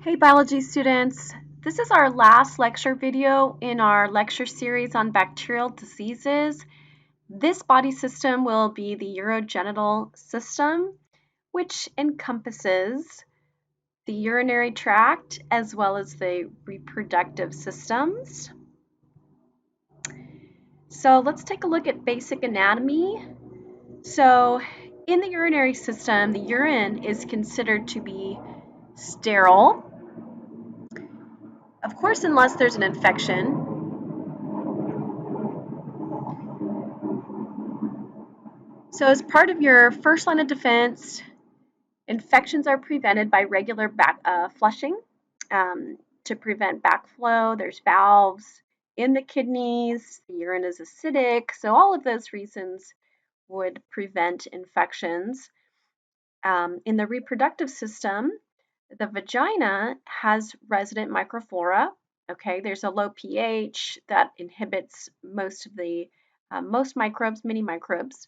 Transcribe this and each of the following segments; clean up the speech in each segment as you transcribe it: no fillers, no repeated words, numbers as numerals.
Hey biology students, this is our last lecture video in our lecture series on bacterial diseases. This body system will be the urogenital system, which encompasses the urinary tract as well as the reproductive systems. So let's take a look at basic anatomy. So in the urinary system, the urine is considered to be sterile. Of course, unless there's an infection. So as part of your first line of defense, infections are prevented by regular flushing to prevent backflow. There's valves in the kidneys. The urine is acidic. So all of those reasons would prevent infections. In the reproductive system, the vagina has resident microflora. Okay, there's a low pH that inhibits most of the most microbes, many microbes.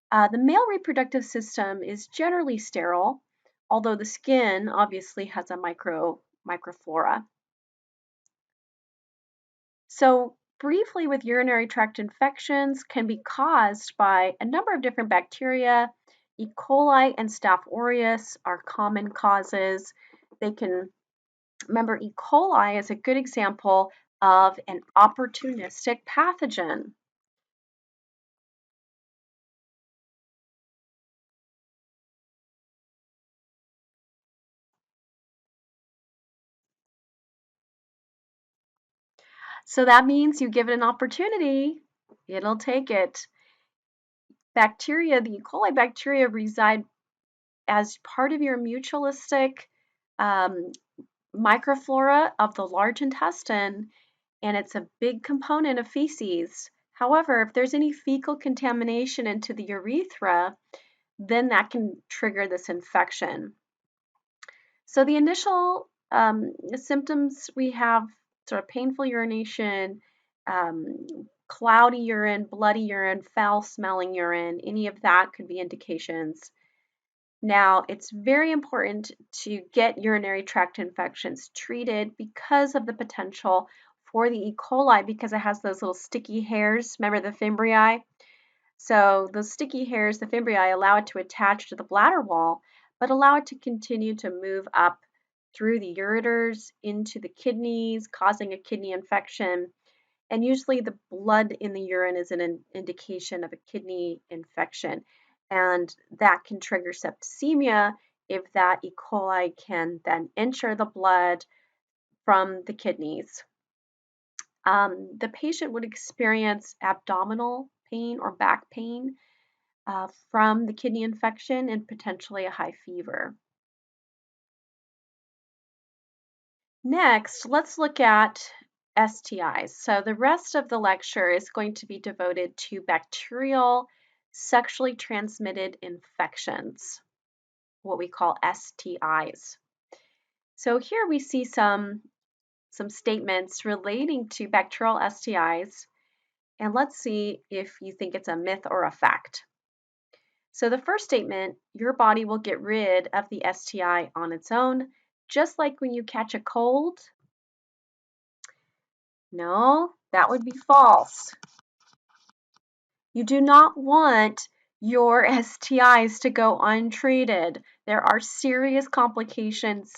The male reproductive system is generally sterile, although the skin obviously has a microflora. So briefly, with urinary tract infections can be caused by a number of different bacteria. E. coli and Staph aureus are common causes. Remember, E. coli is a good example of an opportunistic pathogen. So that means you give it an opportunity, it'll take it. Bacteria, the E. coli bacteria, reside as part of your mutualistic um, microflora of the large intestine, and it's a big component of feces. However, if there's any fecal contamination into the urethra, then that can trigger this infection. So the initial symptoms, we have sort of painful urination, cloudy urine, bloody urine, foul-smelling urine. Any of that could be indications. Now, it's very important to get urinary tract infections treated because of the potential for the E. coli, because it has those little sticky hairs. Remember the fimbriae? So those sticky hairs, the fimbriae, allow it to attach to the bladder wall, but allow it to continue to move up through the ureters into the kidneys, causing a kidney infection. And usually the blood in the urine is an indication of a kidney infection. And that can trigger septicemia if that E. coli can then enter the blood from the kidneys. The patient would experience abdominal pain or back pain from the kidney infection and potentially a high fever. Next, let's look at STIs. So the rest of the lecture is going to be devoted to bacterial sexually transmitted infections, what we call STIs. So here we see some statements relating to bacterial STIs, and let's see if you think it's a myth or a fact. So the first statement, your body will get rid of the STI on its own, just like when you catch a cold. No, that would be false. You do not want your STIs to go untreated. There are serious complications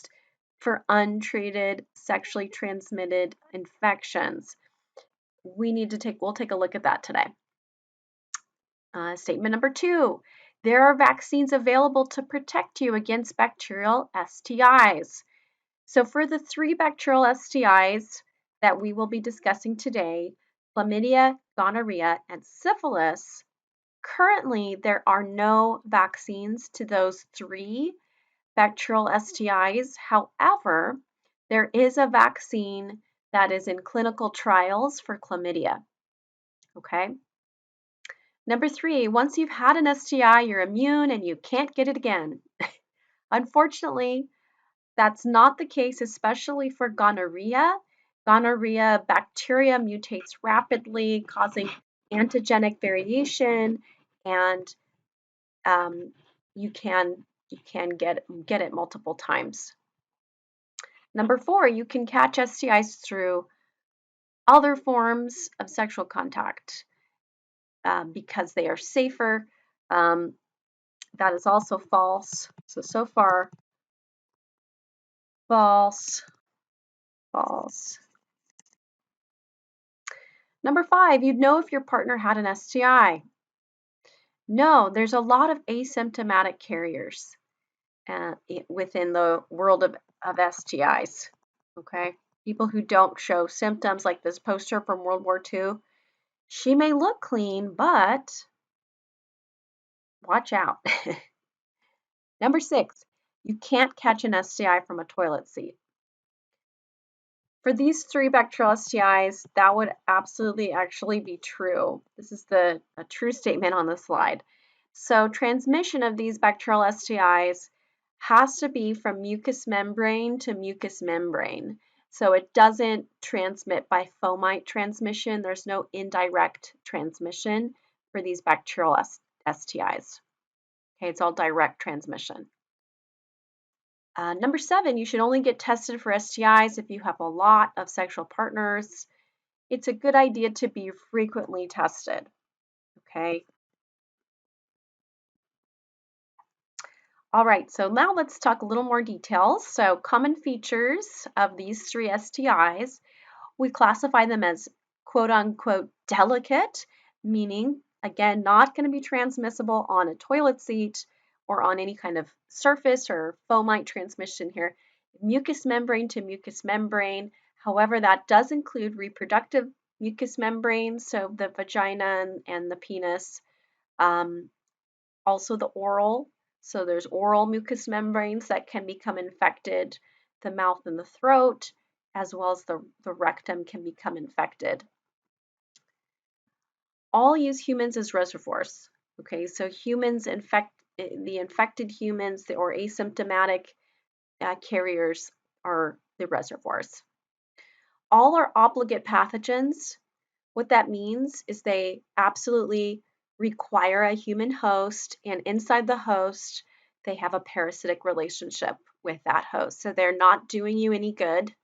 for untreated sexually transmitted infections. We'll take a look at that today. Statement number 2, there are vaccines available to protect you against bacterial STIs. So for the 3 bacterial STIs that we will be discussing today, chlamydia, gonorrhea, and syphilis, currently there are no vaccines to those 3 bacterial STIs. However, there is a vaccine that is in clinical trials for chlamydia. Okay? Number 3, once you've had an STI, you're immune and you can't get it again. Unfortunately, that's not the case, especially for gonorrhea. Gonorrhea bacteria mutates rapidly, causing antigenic variation, and you can get it multiple times. Number 4, you can catch STIs through other forms of sexual contact because they are safer. That is also false. So far, false, false. Number 5, you'd know if your partner had an STI. No, there's a lot of asymptomatic carriers within the world of STIs. Okay, people who don't show symptoms, like this poster from World War II. She may look clean, but watch out. Number 6, you can't catch an STI from a toilet seat. For these 3 bacterial STIs, that would absolutely actually be true. This is a true statement on the slide. So transmission of these bacterial STIs has to be from mucous membrane to mucous membrane. So it doesn't transmit by fomite transmission. There's no indirect transmission for these bacterial STIs. Okay, it's all direct transmission. Number 7, you should only get tested for STIs if you have a lot of sexual partners. It's a good idea to be frequently tested. Okay. All right, so now let's talk a little more details. So common features of these 3 STIs, we classify them as quote unquote delicate, meaning, again, not going to be transmissible on a toilet seat or on any kind of surface or fomite transmission here. Mucous membrane to mucous membrane. However, that does include reproductive mucous membranes, so the vagina and the penis. Also the oral. So there's oral mucous membranes that can become infected. The mouth and the throat, as well as the rectum, can become infected. All use humans as reservoirs. Okay, so humans the infected humans or asymptomatic carriers are the reservoirs. All are obligate pathogens. What that means is they absolutely require a human host, and inside the host, they have a parasitic relationship with that host. So they're not doing you any good.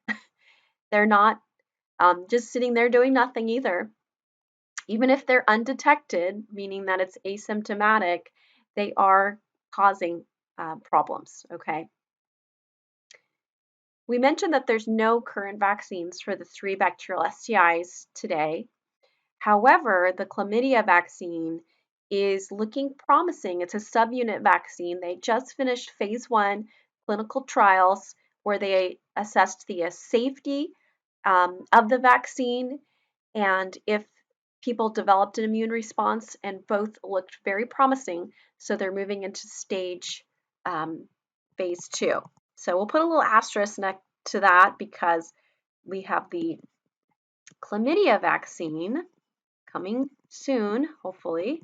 They're not just sitting there doing nothing either. Even if they're undetected, meaning that it's asymptomatic, they are causing problems, okay? We mentioned that there's no current vaccines for the 3 bacterial STIs today. However, the chlamydia vaccine is looking promising. It's a subunit vaccine. They just finished phase 1 clinical trials where they assessed the safety of the vaccine and if people developed an immune response, and both looked very promising. So they're moving into stage phase 2. So we'll put a little asterisk next to that because we have the chlamydia vaccine coming soon, hopefully.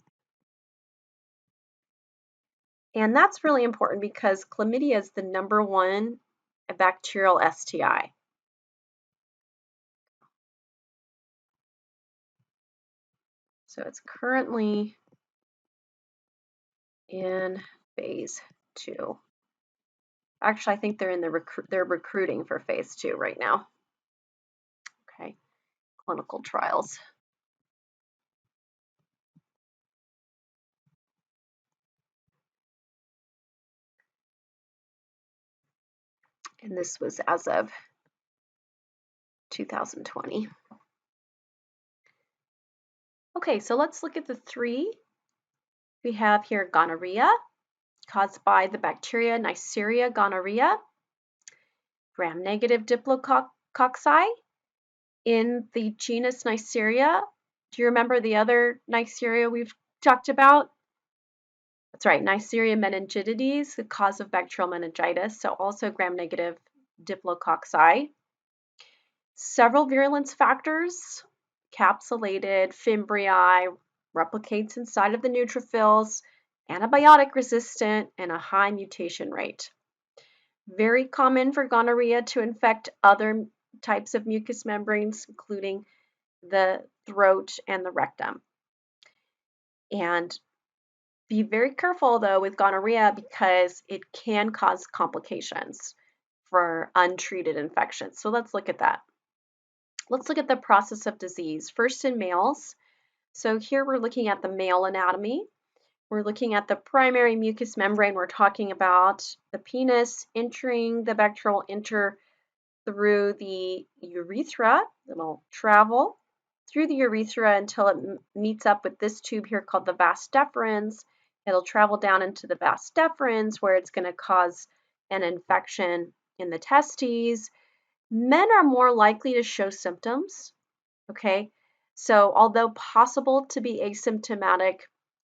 And that's really important because chlamydia is the #1 bacterial STI. So it's currently in phase 2. Actually, I think they're in they're recruiting for phase 2 right now. Okay, clinical trials. And this was as of 2020. Okay, so let's look at the 3. We have here gonorrhea, caused by the bacteria Neisseria gonorrhea, gram-negative diplococci in the genus Neisseria. Do you remember the other Neisseria we've talked about? That's right, Neisseria meningitidis, the cause of bacterial meningitis, so also gram-negative diplococci. Several virulence factors, capsulated, fimbriae, replicates inside of the neutrophils, antibiotic resistant, and a high mutation rate. Very common for gonorrhea to infect other types of mucous membranes, including the throat and the rectum. And be very careful though with gonorrhea because it can cause complications. for untreated infections. So let's look at that. Let's look at the process of disease. First in males. So here we're looking at the male anatomy. We're looking at the primary mucous membrane. We're talking about the penis entering the bacterial enter through the urethra. It'll travel through the urethra until it meets up with this tube here called the vas deferens. It'll travel down into the vas deferens where it's going to cause an infection in the testes. Men are more likely to show symptoms, okay? So although possible to be asymptomatic,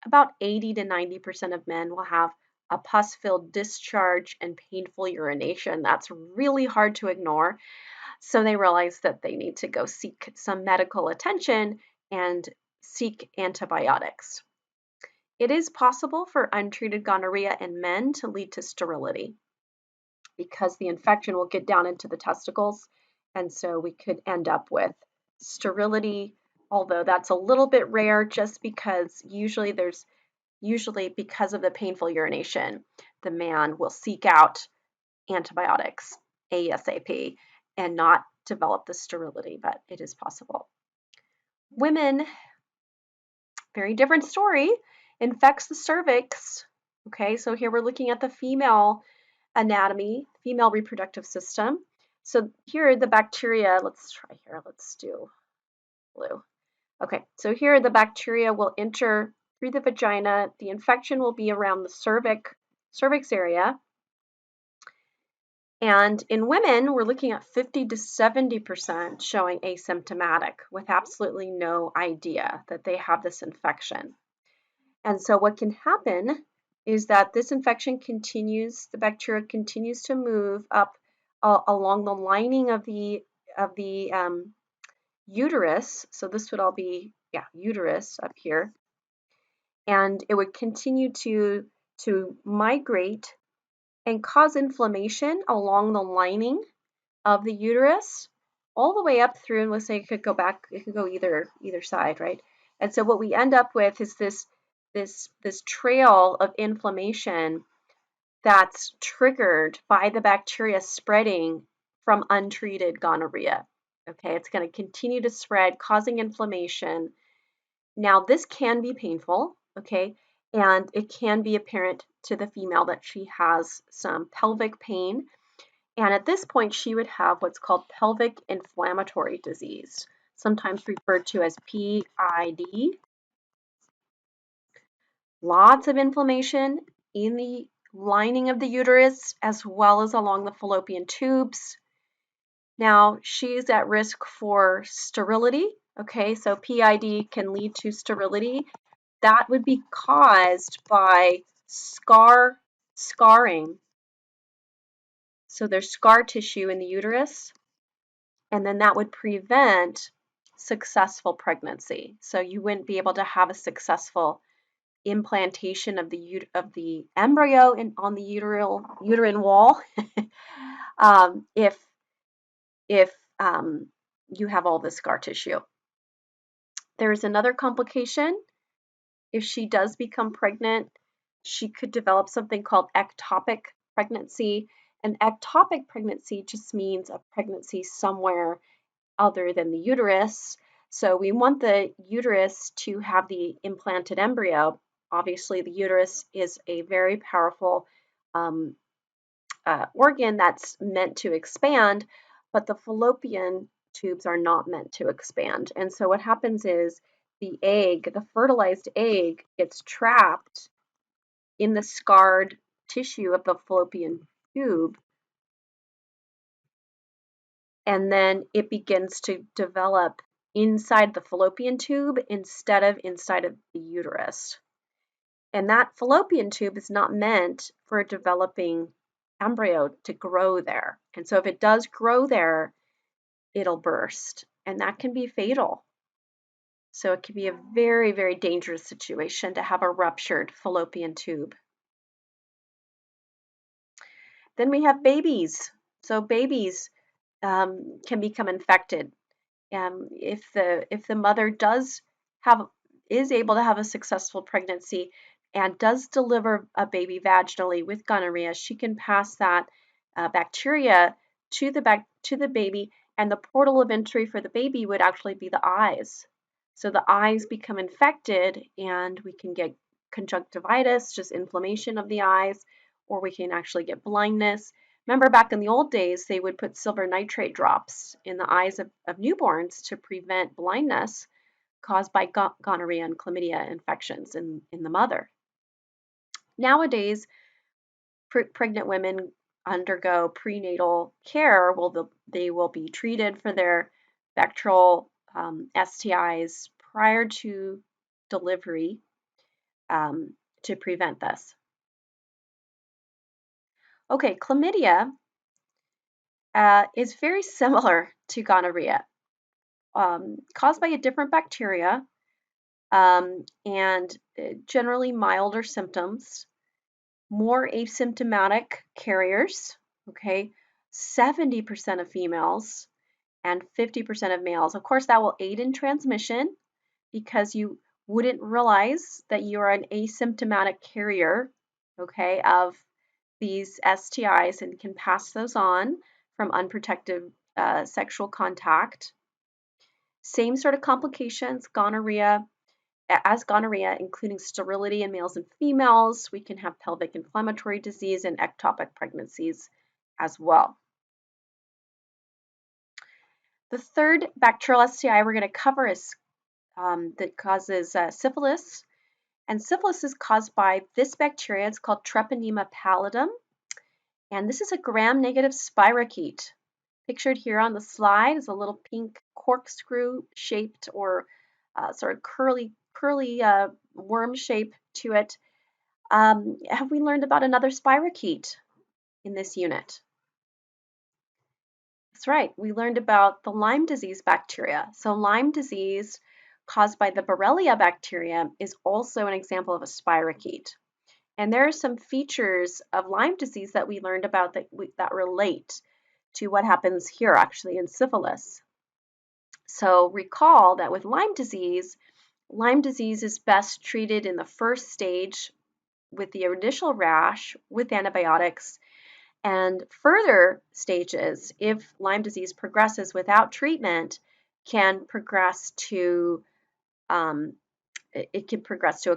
about 80 to 90% of men will have a pus-filled discharge and painful urination. That's really hard to ignore. So they realize that they need to go seek some medical attention and seek antibiotics. It is possible for untreated gonorrhea in men to lead to sterility because the infection will get down into the testicles, and so we could end up with sterility, although that's a little bit rare just because usually because of the painful urination, the man will seek out antibiotics ASAP and not develop the sterility, but it is possible. Women, very different story, infects the cervix. Okay, so here we're looking at the female anatomy, female reproductive system. So here the bacteria, let's try here, let's do blue. Okay, so here the bacteria will enter through the vagina. The infection will be around the cervix area. And in women, we're looking at 50 to 70% showing asymptomatic with absolutely no idea that they have this infection. And so what can happen is that this infection continues, the bacteria continues to move up along the lining of the uterus. So this would all be, uterus up here. And it would continue to migrate and cause inflammation along the lining of the uterus all the way up through, and let's say it could go back, it could go either side, right? And so what we end up with is this trail of inflammation that's triggered by the bacteria spreading from untreated gonorrhea. Okay, it's going to continue to spread, causing inflammation. Now, this can be painful, okay, and it can be apparent to the female that she has some pelvic pain. And at this point, she would have what's called pelvic inflammatory disease, sometimes referred to as PID. Lots of inflammation in the lining of the uterus as well as along the fallopian tubes. Now, she's at risk for sterility. Okay, so PID can lead to sterility. That would be caused by scarring. So there's scar tissue in the uterus, and then that would prevent successful pregnancy. So you wouldn't be able to have a successful implantation of the embryo on the uterine wall if you have all this scar tissue. There's another complication. If she does become pregnant, she could develop something called ectopic pregnancy. An ectopic pregnancy just means a pregnancy somewhere other than the uterus. So we want the uterus to have the implanted embryo. Obviously, the uterus is a very powerful organ that's meant to expand, but the fallopian tubes are not meant to expand. And so what happens is the fertilized egg, gets trapped in the scarred tissue of the fallopian tube, and then it begins to develop inside the fallopian tube instead of inside of the uterus. And that fallopian tube is not meant for a developing embryo to grow there. And so if it does grow there, it'll burst, and that can be fatal. So it can be a very, very dangerous situation to have a ruptured fallopian tube. Then we have babies. So babies can become infected. If the mother is able to have a successful pregnancy and does deliver a baby vaginally with gonorrhea, she can pass that bacteria to the baby, and the portal of entry for the baby would actually be the eyes. So the eyes become infected, and we can get conjunctivitis, just inflammation of the eyes, or we can actually get blindness. Remember, back in the old days, they would put silver nitrate drops in the eyes of newborns to prevent blindness caused by gonorrhea and chlamydia infections in the mother. Nowadays, pregnant women undergo prenatal care. They will be treated for their bacterial STIs prior to delivery to prevent this. Okay, chlamydia is very similar to gonorrhea, caused by a different bacteria and generally milder symptoms, more asymptomatic carriers, okay, 70% of females and 50% of males. Of course, that will aid in transmission because you wouldn't realize that you're an asymptomatic carrier, okay, of these STIs and can pass those on from unprotected sexual contact. Same sort of complications, gonorrhea, including sterility in males and females. We can have pelvic inflammatory disease and ectopic pregnancies as well. The third bacterial STI we're going to cover is that causes syphilis. And syphilis is caused by this bacteria. It's called Treponema pallidum. And this is a gram-negative spirochete. Pictured here on the slide is a little pink corkscrew shaped or sort of curly worm shape to it. Have we learned about another spirochete in this unit? That's right, we learned about the Lyme disease bacteria. So Lyme disease caused by the Borrelia bacteria is also an example of a spirochete. And there are some features of Lyme disease that we learned about that relate to what happens here actually in syphilis. So recall that with Lyme disease is best treated in the first stage with the initial rash with antibiotics, and further stages, if Lyme disease progresses without treatment, can progress to a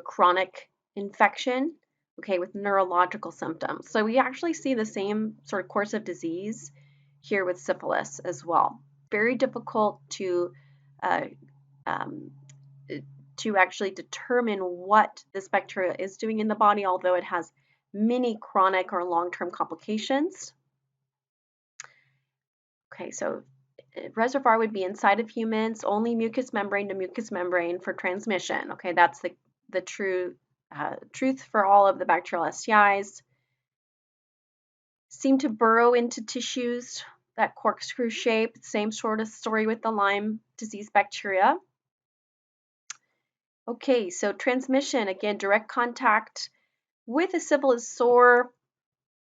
chronic infection, okay, with neurological symptoms. So we actually see the same sort of course of disease here with syphilis as well. Very difficult to actually determine what this bacteria is doing in the body, although it has many chronic or long-term complications. Okay, so reservoir would be inside of humans, only mucous membrane to mucous membrane for transmission. Okay, that's the truth for all of the bacterial STIs. Seem to burrow into tissues, that corkscrew shape, same sort of story with the Lyme disease bacteria. Okay, so transmission, again, direct contact with a syphilis sore,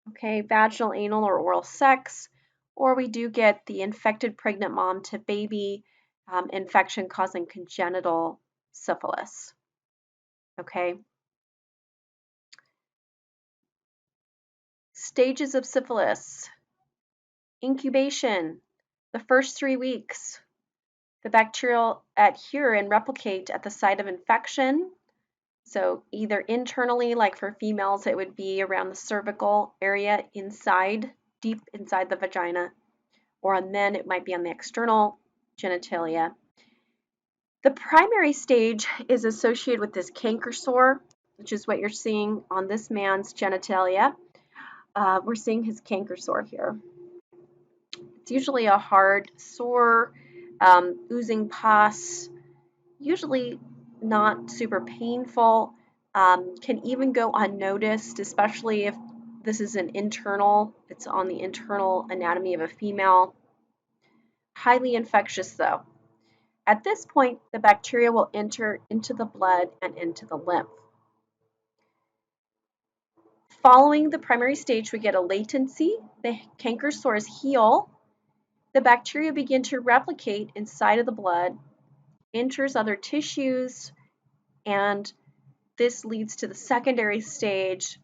okay, vaginal, anal, or oral sex, or we do get the infected pregnant mom to baby infection causing congenital syphilis, okay. Stages of syphilis. Incubation, the first 3 weeks. The bacteria will adhere and replicate at the site of infection. So either internally, like for females, it would be around the cervical area deep inside the vagina, or on men, it might be on the external genitalia. The primary stage is associated with this canker sore, which is what you're seeing on this man's genitalia. We're seeing his canker sore here. It's usually a hard sore, oozing pus, usually not super painful, can even go unnoticed, especially if this is it's on the internal anatomy of a female. Highly infectious though. At this point, the bacteria will enter into the blood and into the lymph. Following the primary stage, we get a latency. The canker sores heal. The bacteria begin to replicate inside of the blood, enters other tissues, and this leads to the secondary stage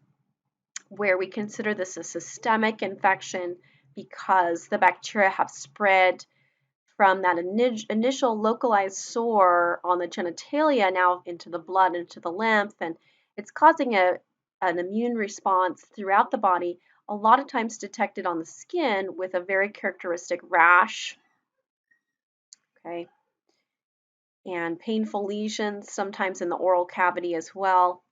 where we consider this a systemic infection because the bacteria have spread from that initial localized sore on the genitalia now into the blood, into the lymph, and it's causing an immune response throughout the body, a lot of times detected on the skin with a very characteristic rash, okay, and painful lesions, sometimes in the oral cavity as well.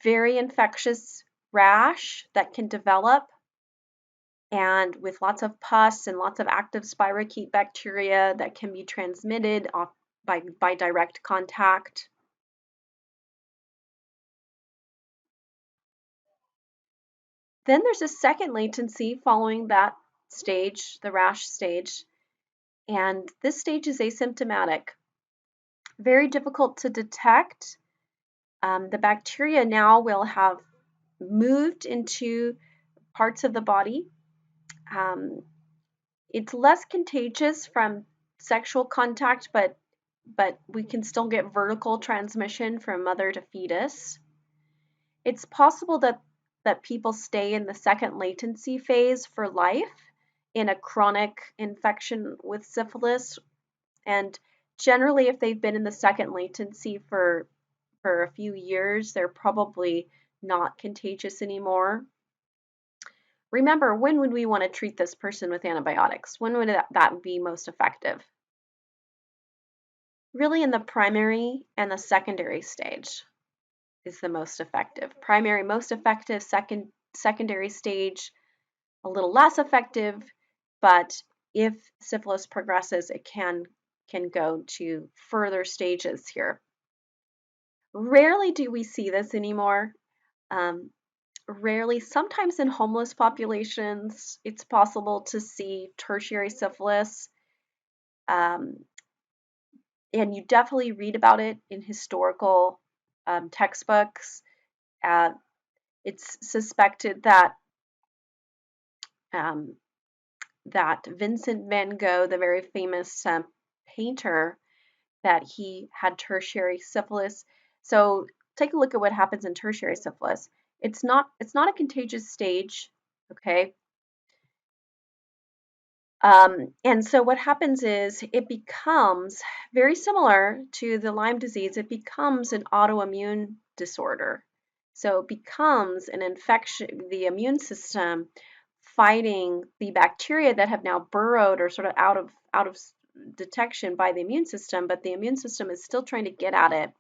Very infectious rash that can develop, and with lots of pus and lots of active spirochete bacteria that can be transmitted by direct contact. Then there's a second latency following that stage, the rash stage, and this stage is asymptomatic. Very difficult to detect. The bacteria now will have moved into parts of the body. It's less contagious from sexual contact, but we can still get vertical transmission from mother to fetus. It's possible that people stay in the second latency phase for life in a chronic infection with syphilis, and generally if they've been in the second latency for a few years, they're probably not contagious anymore. Remember, when would we want to treat this person with antibiotics? When would that be most effective? Really in the primary and the secondary stage is the most effective. Primary, most effective, secondary stage, a little less effective, but if syphilis progresses, it can go to further stages here. Rarely do we see this anymore. Rarely, sometimes in homeless populations, it's possible to see tertiary syphilis. And you definitely read about it in historical textbooks. It's suspected that that Vincent van Gogh, the very famous painter, that he had tertiary syphilis. So take a look at what happens in tertiary syphilis. It's not a contagious stage, okay? And so what happens is it becomes very similar to the Lyme disease. It becomes an autoimmune disorder. So it becomes an infection, the immune system fighting the bacteria that have now burrowed or sort of out of detection by the immune system, but the immune system is still trying to get at it.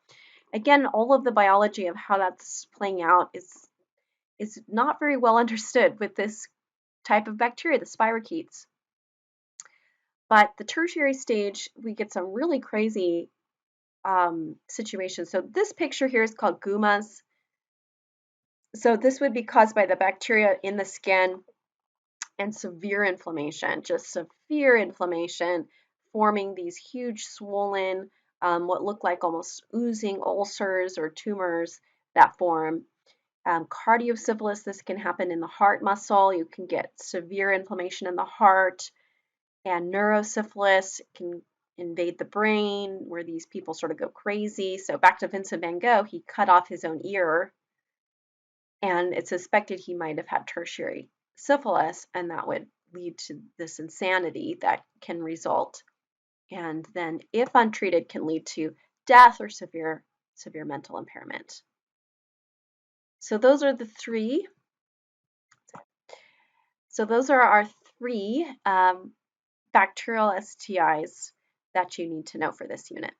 Again, all of the biology of how that's playing out is not very well understood with this type of bacteria, the spirochetes. But the tertiary stage, we get some really crazy situations. So this picture here is called gummas. So this would be caused by the bacteria in the skin and severe inflammation, just severe inflammation, forming these huge swollen, what look like almost oozing ulcers or tumors that form. Cardiosyphilis, this can happen in the heart muscle. You can get severe inflammation in the heart. And neurosyphilis can invade the brain, where these people sort of go crazy. So back to Vincent van Gogh, he cut off his own ear, and it's suspected he might have had tertiary syphilis, and that would lead to this insanity that can result, and then if untreated can lead to death or severe mental impairment. So those are the three. So those are our three bacterial STIs that you need to know for this unit.